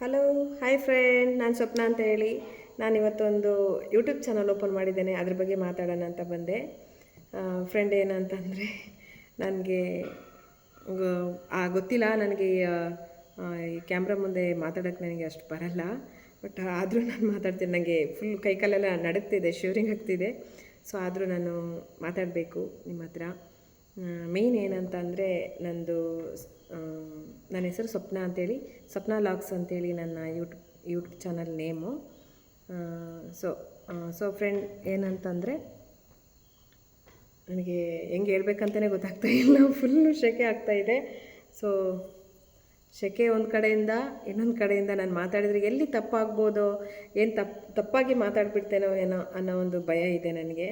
Hello, hi friend, ನಾನು ಸ್ವಪ್ನ ಅಂತ ಹೇಳಿ. ನಾನಿವತ್ತೊಂದು ಯೂಟ್ಯೂಬ್ ಚಾನಲ್ ಓಪನ್ ಮಾಡಿದ್ದೇನೆ. ಅದ್ರ ಬಗ್ಗೆ ಮಾತಾಡೋಣ ಅಂತ ಬಂದೆ. ಫ್ರೆಂಡ್ ಏನಂತಂದರೆ, ನನಗೆ ಗೊತ್ತಿಲ್ಲ, ನನಗೆ ಈ ಕ್ಯಾಮ್ರಾ ಮುಂದೆ ಮಾತಾಡೋಕ್ಕೆ ನನಗೆ ಅಷ್ಟು ಬರಲ್ಲ. ಬಟ್ ಆದರೂ ನಾನು ಮಾತಾಡ್ತೀನಿ. ನನಗೆ ಫುಲ್ ಕೈಕಾಲೆಲ್ಲ ನಡುಗ್ತಿದೆ, ಶಿವರಿಂಗ್ ಆಗ್ತಿದೆ. ಸೊ ಆದರೂ ನಾನು ಮಾತಾಡಬೇಕು ನಿಮ್ಮ ಹತ್ರ. ಮೇಯ್ನ್ ಏನಂತಂದರೆ, ನನ್ನ ಹೆಸರು ಸ್ವಪ್ನ ಅಂತೇಳಿ, ಸ್ವಪ್ನ ಲಾಗ್ಸ್ ಅಂತೇಳಿ ನನ್ನ YouTube channel name. So friend ಏನಂತಂದರೆ, ನನಗೆ ಹೆಂಗೆ ಹೇಳ್ಬೇಕಂತಲೇ ಗೊತ್ತಾಗ್ತಾ ಇಲ್ಲ. ಫುಲ್ಲು ಸೆಕೆ ಆಗ್ತಾಯಿದೆ. ಸೊ ಸೆಕೆ ಒಂದು ಕಡೆಯಿಂದ, ಇನ್ನೊಂದು ಕಡೆಯಿಂದ ನಾನು ಮಾತಾಡಿದ್ರೆ ಎಲ್ಲಿ ತಪ್ಪಾಗ್ಬೋದೋ, ಏನು ತಪ್ಪಾಗಿ ಮಾತಾಡ್ಬಿಡ್ತೇನೋ ಏನೋ ಅನ್ನೋ ಒಂದು ಭಯ ಇದೆ ನನಗೆ.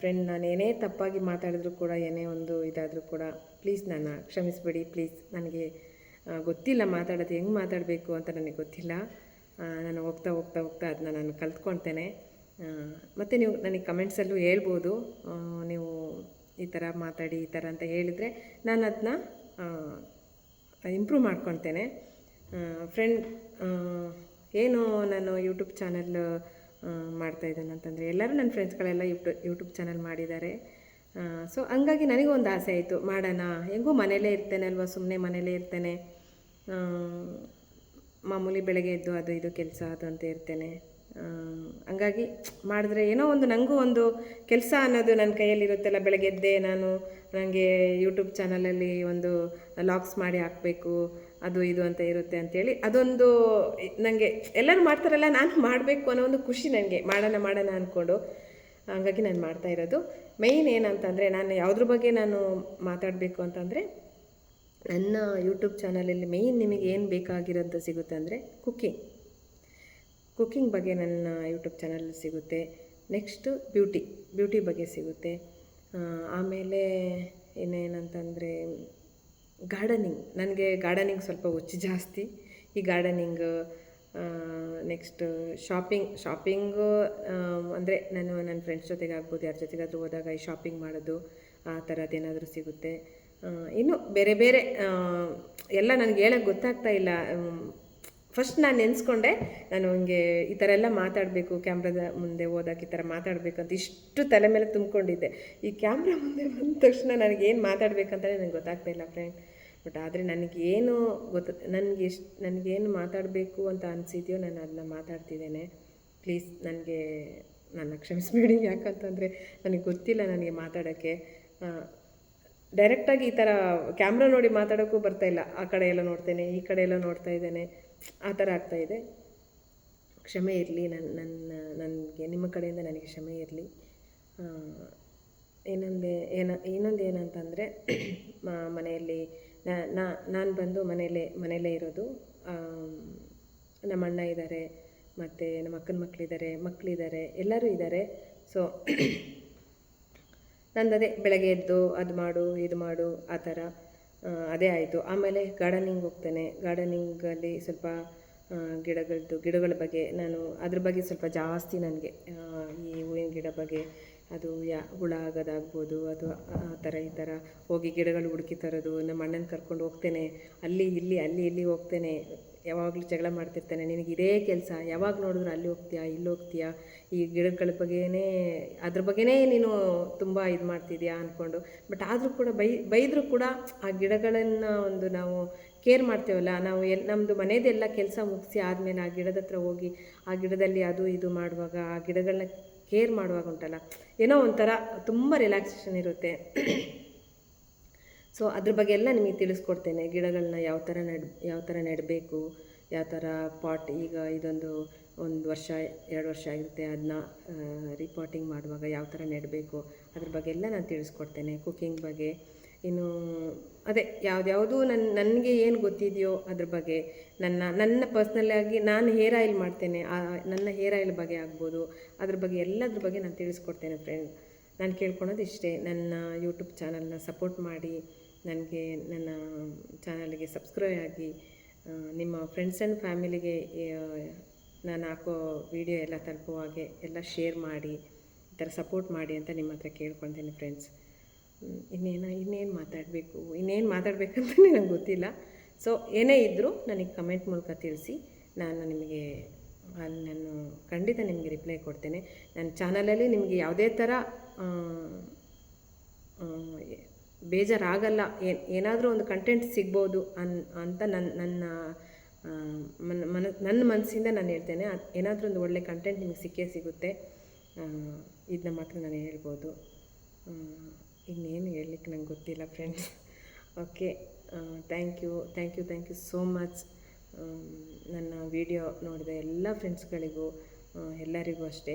ಫ್ರೆಂಡ್, ನಾನು ಏನೇ ತಪ್ಪಾಗಿ ಮಾತಾಡಿದ್ರು ಕೂಡ, ಏನೇ ಒಂದು ಇದಾದರೂ ಕೂಡ ಪ್ಲೀಸ್ ನನ್ನ ಕ್ಷಮಿಸ್ಬಿಡಿ. ಪ್ಲೀಸ್, ನನಗೆ ಗೊತ್ತಿಲ್ಲ ಮಾತಾಡೋದು ಹೆಂಗೆ ಮಾತಾಡಬೇಕು ಅಂತ ನನಗೆ ಗೊತ್ತಿಲ್ಲ. ನಾನು ಹೋಗ್ತಾ ಹೋಗ್ತಾ ಹೋಗ್ತಾ ಅದನ್ನ ನಾನು ಕಲ್ತ್ಕೊಳ್ತೇನೆ. ಮತ್ತು ನೀವು ನನಗೆ ಕಮೆಂಟ್ಸಲ್ಲೂ ಹೇಳ್ಬೋದು, ನೀವು ಈ ಥರ ಮಾತಾಡಿ, ಈ ಥರ ಅಂತ ಹೇಳಿದರೆ ನಾನು ಅದನ್ನ ಇಂಪ್ರೂವ್ ಮಾಡ್ಕೊಳ್ತೇನೆ. ಫ್ರೆಂಡ್, ಏನು ನಾನು ಯೂಟ್ಯೂಬ್ ಚಾನಲ್ ಮಾಡ್ತಾಯಿದ್ದೇನೆ ಅಂತಂದರೆ, ಎಲ್ಲರೂ ನನ್ನ ಫ್ರೆಂಡ್ಸ್ಗಳೆಲ್ಲ ಯೂಟ್ಯೂಬ್ ಚಾನಲ್ ಮಾಡಿದ್ದಾರೆ. ಸೊ ಹಂಗಾಗಿ ನನಗೂ ಒಂದು ಆಸೆ ಆಯಿತು, ಮಾಡೋಣ. ಹೆಂಗೂ ಮನೇಲೇ ಇರ್ತೇನೆ ಅಲ್ವಾ, ಸುಮ್ಮನೆ ಮನೇಲೇ ಇರ್ತೇನೆ. ಮಾಮೂಲಿ ಬೆಳಗ್ಗೆ ಎದ್ದು ಅದು ಇದು ಕೆಲಸ ಅದು ಅಂತ ಇರ್ತೇನೆ. ಹಂಗಾಗಿ ಮಾಡಿದ್ರೆ ಏನೋ ಒಂದು, ನನಗೂ ಒಂದು ಕೆಲಸ ಅನ್ನೋದು ನನ್ನ ಕೈಯಲ್ಲಿರುತ್ತಲ್ಲ. ಬೆಳಗ್ಗೆ ಎದ್ದೆ ನನಗೆ ಯೂಟ್ಯೂಬ್ ಚಾನಲಲ್ಲಿ ಒಂದು ಲಾಗ್ಸ್ ಮಾಡಿ ಹಾಕಬೇಕು, ಅದು ಇದು ಅಂತ ಇರುತ್ತೆ ಅಂಥೇಳಿ, ಅದೊಂದು ನನಗೆ ಎಲ್ಲರೂ ಮಾಡ್ತಾರಲ್ಲ, ನಾನು ಮಾಡಬೇಕು ಅನ್ನೋ ಒಂದು ಖುಷಿ ನನಗೆ. ಮಾಡೋಣ ಅಂದ್ಕೊಂಡು, ಹಂಗಾಗಿ ನಾನು ಮಾಡ್ತಾಯಿರೋದು. ಮೇಯ್ನ್ ಏನಂತಂದರೆ, ನಾನು ಯಾವುದ್ರ ಬಗ್ಗೆ ನಾನು ಮಾತಾಡಬೇಕು ಅಂತಂದರೆ, ನನ್ನ ಯೂಟ್ಯೂಬ್ ಚಾನಲಲ್ಲಿ ಮೇಯ್ನ್ ನಿಮಗೆ ಏನು ಬೇಕಾಗಿರೋಂಥ ಸಿಗುತ್ತೆ ಅಂದರೆ ಕುಕ್ಕಿಂಗ್ ಬಗ್ಗೆ ನನ್ನ ಯೂಟ್ಯೂಬ್ ಚಾನಲಲ್ಲಿ ಸಿಗುತ್ತೆ. ನೆಕ್ಸ್ಟು ಬ್ಯೂಟಿ ಬಗ್ಗೆ ಸಿಗುತ್ತೆ. ಆಮೇಲೆ ಇನ್ನೇನಂತಂದರೆ, ನನಗೆ ಗಾರ್ಡನಿಂಗ್ ಸ್ವಲ್ಪ ಹುಚ್ಚು ಜಾಸ್ತಿ. ಈ ಗಾರ್ಡನಿಂಗ್, ನೆಕ್ಸ್ಟ್ ಶಾಪಿಂಗು ಅಂದರೆ ನಾನು ನನ್ನ ಫ್ರೆಂಡ್ಸ್ ಜೊತೆಗೆ ಆಗ್ಬೋದು, ಯಾರ ಜೊತೆಗಾದರೂ ಹೋದಾಗ ಈ ಶಾಪಿಂಗ್ ಮಾಡೋದು, ಆ ಥರದ್ದೇನಾದರೂ ಸಿಗುತ್ತೆ. ಇನ್ನು ಬೇರೆ ಬೇರೆ ಎಲ್ಲ ನನಗೆ ಹೇಳೋಕ್ಕೆ ಗೊತ್ತಾಗ್ತಾ ಇಲ್ಲ. ಫಸ್ಟ್ ನಾನು ನೆನೆಸ್ಕೊಂಡೆ, ನಾನು ಹಿಂಗೆ ಈ ಥರ ಎಲ್ಲ ಮಾತಾಡಬೇಕು, ಕ್ಯಾಮ್ರಾದ ಮುಂದೆ ಹೋದಾಗ ಈ ಥರ ಮಾತಾಡಬೇಕಂತ ಇಷ್ಟು ತಲೆ ಮೇಲೆ ತುಂಬಿಕೊಂಡಿದ್ದೆ. ಈ ಕ್ಯಾಮ್ರಾ ಮುಂದೆ ಬಂದ ತಕ್ಷಣ ನನಗೇನು ಮಾತಾಡಬೇಕಂತಲೇ ನನಗೆ ಗೊತ್ತಾಗ್ತಾ ಇಲ್ಲ ಫ್ರೆಂಡ್. ಬಟ್ ಆದರೆ ನನಗೇನು ನನಗೇನು ಮಾತಾಡಬೇಕು ಅಂತ ಅನಿಸಿದೆಯೋ ನಾನು ಅದನ್ನ ಮಾತಾಡ್ತಿದ್ದೇನೆ. ಪ್ಲೀಸ್ ನನ್ನ ಕ್ಷಮಿಸಬೇಡಿ. ಯಾಕಂತಂದರೆ ನನಗೆ ಗೊತ್ತಿಲ್ಲ ನನಗೆ ಮಾತಾಡೋಕ್ಕೆ. ಡೈರೆಕ್ಟಾಗಿ ಈ ಥರ ಕ್ಯಾಮ್ರಾ ನೋಡಿ ಮಾತಾಡೋಕ್ಕೂ ಬರ್ತಾಯಿಲ್ಲ. ಆ ಕಡೆ ಎಲ್ಲ ನೋಡ್ತೇನೆ, ಈ ಕಡೆ ಎಲ್ಲ ನೋಡ್ತಾ ಇದ್ದೇನೆ, ಆ ಥರ ಆಗ್ತಾಯಿದೆ. ಕ್ಷಮೆ ಇರಲಿ, ನನಗೆ ನಿಮ್ಮ ಕಡೆಯಿಂದ ನನಗೆ ಕ್ಷಮೆ ಇರಲಿ. ಇನ್ನೊಂದು ಏನಂತಂದರೆ, ಮನೆಯಲ್ಲಿ ನಾನು ಬಂದು ಮನೆಯಲ್ಲೇ ಇರೋದು. ನಮ್ಮ ಅಣ್ಣ ಇದ್ದಾರೆ, ಮತ್ತು ನಮ್ಮ ಅಕ್ಕನ ಮಕ್ಕಳಿದ್ದಾರೆ, ಎಲ್ಲರೂ ಇದ್ದಾರೆ. ಸೊ ನಂದದೇ ಬೆಳಗ್ಗೆ ಎದ್ದು ಅದು ಮಾಡು ಇದು ಮಾಡು ಆ ಥರ ಅದೇ ಆಯಿತು. ಆಮೇಲೆ ಗಾರ್ಡನಿಂಗ್ ಹೋಗ್ತೇನೆ. ಗಾರ್ಡನಿಂಗಲ್ಲಿ ಸ್ವಲ್ಪ ಗಿಡಗಳ ಬಗ್ಗೆ ಅದ್ರ ಬಗ್ಗೆ ಸ್ವಲ್ಪ ಜಾಸ್ತಿ ನನಗೆ, ಈ ಹೂವಿನ ಗಿಡ ಬಗ್ಗೆ, ಅದು ಹುಳ ಆಗೋದಾಗ್ಬೋದು, ಅದು ಆ ಥರ ಈ ಥರ ಹೋಗಿ ಗಿಡಗಳು ಹುಡುಕಿ ತರೋದು. ನಮ್ಮ ಅಣ್ಣನ ಕರ್ಕೊಂಡು ಹೋಗ್ತೇನೆ, ಅಲ್ಲಿ ಇಲ್ಲಿ ಹೋಗ್ತೇನೆ. ಯಾವಾಗಲೂ ಜಗಳ ಮಾಡ್ತಿರ್ತೇನೆ, ನಿನಗೆ ಇದೇ ಕೆಲಸ, ಯಾವಾಗ ನೋಡಿದ್ರು ಅಲ್ಲಿ ಹೋಗ್ತೀಯಾ ಇಲ್ಲಿ ಹೋಗ್ತೀಯಾ, ಈ ಗಿಡಗಳ ಅದ್ರ ಬಗ್ಗೆನೇ ನೀನು ತುಂಬ ಇದು ಮಾಡ್ತಿದ್ಯಾ ಅಂದ್ಕೊಂಡು. ಬಟ್ ಆದರೂ ಕೂಡ ಬೈದರೂ ಕೂಡ ಆ ಗಿಡಗಳನ್ನು ಒಂದು ನಾವು ಕೇರ್ ಮಾಡ್ತೇವಲ್ಲ, ನಾವು ನಮ್ಮದು ಮನೆಯದೆಲ್ಲ ಕೆಲಸ ಮುಗಿಸಿ ಆದಮೇಲೆ ಆ ಗಿಡದ ಹತ್ರ ಹೋಗಿ ಆ ಗಿಡದಲ್ಲಿ ಅದು ಇದು ಮಾಡುವಾಗ, ಆ ಗಿಡಗಳನ್ನ ಕೇರ್ ಮಾಡುವಾಗ ಉಂಟಲ್ಲ, ಏನೋ ಒಂಥರ ತುಂಬ ರಿಲ್ಯಾಕ್ಸೇಷನ್ ಇರುತ್ತೆ. ಸೊ ಅದ್ರ ಬಗ್ಗೆ ಎಲ್ಲ ನಿಮಗೆ ತಿಳಿಸ್ಕೊಡ್ತೇನೆ. ಗಿಡಗಳನ್ನ ಯಾವ ಥರ ನೆಡಬೇಕು, ಯಾವ ಥರ ಪಾಟ್, ಈಗ ಇದೊಂದು 1 ವರ್ಷ 2 ವರ್ಷ ಆಗಿರುತ್ತೆ, ಅದನ್ನ ರೀಪಾಟಿಂಗ್ ಮಾಡುವಾಗ ಯಾವ ಥರ ನೆಡಬೇಕು, ಅದ್ರ ಬಗ್ಗೆ ಎಲ್ಲ ನಾನು ತಿಳಿಸ್ಕೊಡ್ತೇನೆ. ಕುಕ್ಕಿಂಗ್ ಬಗ್ಗೆ, ಇನ್ನು ಅದೇ ಯಾವುದ್ಯಾವುದು ನನಗೆ ಏನು ಗೊತ್ತಿದೆಯೋ ಅದ್ರ ಬಗ್ಗೆ, ನನ್ನ ಪರ್ಸ್ನಲ್ಲಾಗಿ ನಾನು ಹೇರ್ ಆಯಿಲ್ ಮಾಡ್ತೇನೆ, ನನ್ನ ಹೇರ್ ಆಯಿಲ್ ಬಗ್ಗೆ ಆಗ್ಬೋದು, ಅದ್ರ ಬಗ್ಗೆ ಎಲ್ಲದ್ರ ಬಗ್ಗೆ ನಾನು ತಿಳಿಸ್ಕೊಡ್ತೇನೆ ಫ್ರೆಂಡ್. ನಾನು ಕೇಳ್ಕೊಳೋದು ಇಷ್ಟೇ, ನನ್ನ ಯೂಟ್ಯೂಬ್ ಚಾನಲ್ನ ಸಪೋರ್ಟ್ ಮಾಡಿ, ನನ್ನ ಚಾನಲ್ಗೆ ಸಬ್ಸ್ಕ್ರೈಬ್ ಆಗಿ, ನಿಮ್ಮ ಫ್ರೆಂಡ್ಸ್ ಆ್ಯಂಡ್ ಫ್ಯಾಮಿಲಿಗೆ ನಾನು ಹಾಕೋ ವಿಡಿಯೋ ಎಲ್ಲ ತಲುಪುವ ಹಾಗೆ ಎಲ್ಲ ಶೇರ್ ಮಾಡಿ, ಈ ಥರ ಸಪೋರ್ಟ್ ಮಾಡಿ ಅಂತ ನಿಮ್ಮ ಹತ್ರ ಕೇಳ್ಕೊಳ್ತೀನಿ ಫ್ರೆಂಡ್ಸ್. ಇನ್ನೇನು ಮಾತಾಡಬೇಕಂತಲೇ ನಂಗೆ ಗೊತ್ತಿಲ್ಲ. ಸೊ ಏನೇ ಇದ್ದರೂ ನನಗೆ ಕಮೆಂಟ್ ಮೂಲಕ ತಿಳಿಸಿ. ನಿಮಗೆ ನಾನು ಖಂಡಿತ ನಿಮಗೆ ರಿಪ್ಲೈ ಕೊಡ್ತೇನೆ. ನನ್ನ ಚಾನಲಲ್ಲಿ ನಿಮಗೆ ಯಾವುದೇ ಥರ ಬೇಜಾರಾಗಲ್ಲ. ಏನಾದರೂ ಒಂದು ಕಂಟೆಂಟ್ ಸಿಗ್ಬೋದು ಅಂತ ನನ್ನ ಮನಸ್ಸಿಂದ ನಾನು ಹೇಳ್ತೇನೆ. ಏನಾದರೂ ಒಂದು ಒಳ್ಳೆ ಕಂಟೆಂಟ್ ನಿಮಗೆ ಸಿಕ್ಕೇ ಸಿಗುತ್ತೆ, ಇದನ್ನ ಮಾತ್ರ ನಾನು ಹೇಳ್ಬೋದು. ಇನ್ನೇನು ಹೇಳಲಿಕ್ಕೆ ನಂಗೆ ಗೊತ್ತಿಲ್ಲ friends. Okay, thank you so much. ನನ್ನ ವಿಡಿಯೋ ನೋಡಿದ ಎಲ್ಲ ಫ್ರೆಂಡ್ಸ್ಗಳಿಗೂ ಎಲ್ಲರಿಗೂ ಅಷ್ಟೇ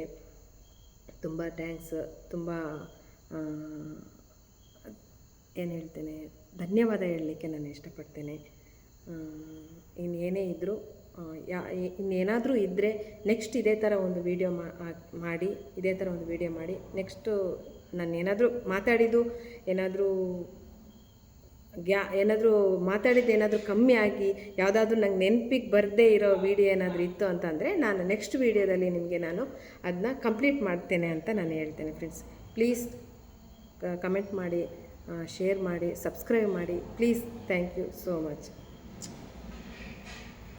ತುಂಬ ಥ್ಯಾಂಕ್ಸ್. ತುಂಬ ಏನು ಹೇಳ್ತೇನೆ, ಧನ್ಯವಾದ ಹೇಳಲಿಕ್ಕೆ ನಾನು ಇಷ್ಟಪಡ್ತೇನೆ. ಇನ್ನೇನೇ ಇದ್ದರೂ ಇನ್ನೇನಾದರೂ ಇದ್ದರೆ ನೆಕ್ಸ್ಟ್ ಇದೇ ಥರ ಒಂದು ವೀಡಿಯೋ ಮಾಡಿ ನೆಕ್ಸ್ಟು ನಾನು ಏನಾದರೂ ಮಾತಾಡಿದ್ದು ಏನಾದರೂ ಮಾತಾಡಿದ್ದು ಕಮ್ಮಿ ಆಗಿ ಯಾವುದಾದ್ರೂ ನಂಗೆ ನೆನಪಿಗೆ ಬರದೇ ಇರೋ ವಿಡಿಯೋ ಏನಾದರೂ ಇತ್ತು ಅಂತಂದರೆ ನಾನು ನೆಕ್ಸ್ಟ್ ವೀಡಿಯೋದಲ್ಲಿ ನಿಮಗೆ ನಾನು ಅದನ್ನ ಕಂಪ್ಲೀಟ್ ಮಾಡ್ತೇನೆ ಅಂತ ನಾನು ಹೇಳ್ತೇನೆ ಫ್ರೆಂಡ್ಸ್. ಪ್ಲೀಸ್ ಕಮೆಂಟ್ ಮಾಡಿ, ಶೇರ್ ಮಾಡಿ, ಸಬ್ಸ್ಕ್ರೈಬ್ ಮಾಡಿ please. Thank you so much.